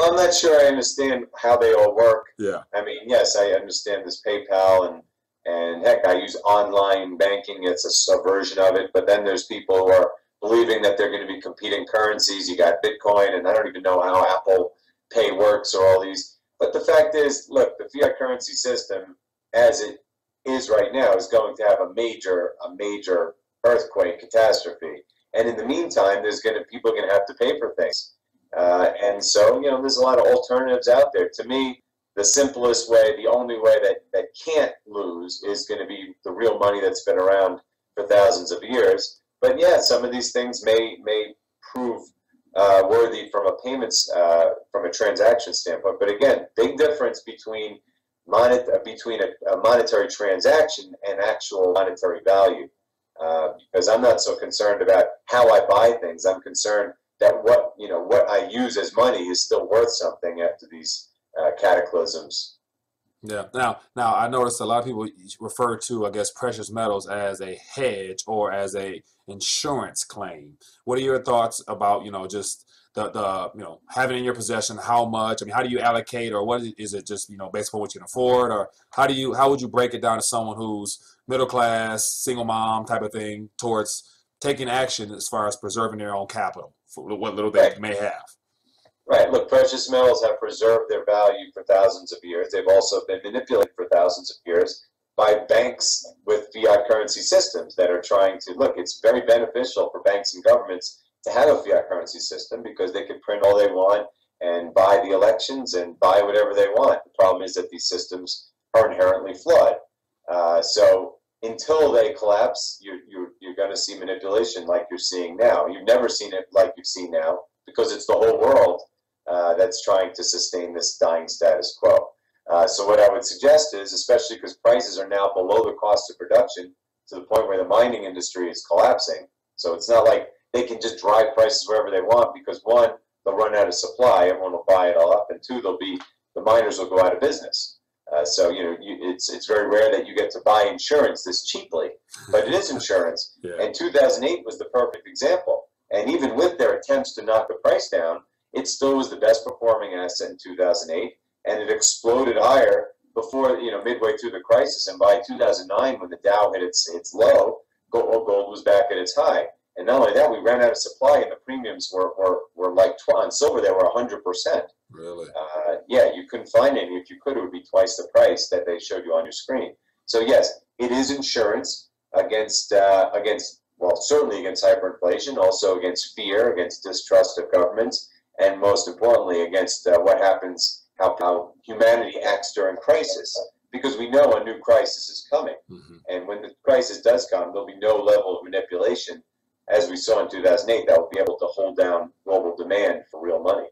I'm not sure I understand how they all work. Yeah. I mean, yes, I understand this PayPal and heck, I use online banking. It's a version of it. But then there's people who are believing that they're going to be competing currencies. You got Bitcoin, and I don't even know how Apple Pay works or all these. But the fact is, look, the fiat currency system, as it is right now, is going to have a major earthquake catastrophe. And in the meantime, people are going to have to pay for things. And so, there's a lot of alternatives out there. To me, the simplest way, the only way that can't lose is going to be the real money that's been around for thousands of years. But yeah, some of these things may prove worthy from a payments, from a transaction standpoint. But again, big difference between a monetary transaction and actual monetary value. Because I'm not so concerned about how I buy things. I'm concerned that what I use as money is still worth something after these cataclysms. Yeah. Now I noticed a lot of people refer to, I guess, precious metals as a hedge or as a insurance claim. What are your thoughts about, just the having in your possession how much? I mean, how do you allocate, or what is it just, based on what you can afford, or how would you break it down to someone who's middle class, single mom type of thing, towards taking action as far as preserving their own capital for what little they may have? Right. Look, precious metals have preserved their value for thousands of years. They've also been manipulated for thousands of years by banks with fiat currency systems that are trying to, look, it's very beneficial for banks and governments to have a fiat currency system because they can print all they want and buy the elections and buy whatever they want. The problem is that these systems are inherently flawed. So until they collapse, you're going to see manipulation like you're seeing now. You've never seen it like you've seen now because it's the whole world that's trying to sustain this dying status quo. So what I would suggest is, especially because prices are now below the cost of production to the point where the mining industry is collapsing. So it's not like they can just drive prices wherever they want because, one, they'll run out of supply, everyone will buy it all up, and two, the miners will go out of business. So it's very rare that you get to buy insurance this cheaply, but it is insurance. Yeah. And 2008 was the perfect example. And even with their attempts to knock the price down, it still was the best performing asset in 2008, and it exploded higher before, midway through the crisis. And by 2009, when the Dow hit its low, gold was back at its high. And not only that, we ran out of supply, and the premiums were like on silver. They were 100%. Really? Yeah, you couldn't find any. If you could, it would be twice the price that they showed you on your screen. So yes, it is insurance against well, certainly against hyperinflation, also against fear, against distrust of governments, and most importantly, against what happens, how humanity acts during crisis. Because we know a new crisis is coming. Mm-hmm. And when the crisis does come, there'll be no level of manipulation, as we saw in 2008, that will be able to hold down global demand for real money.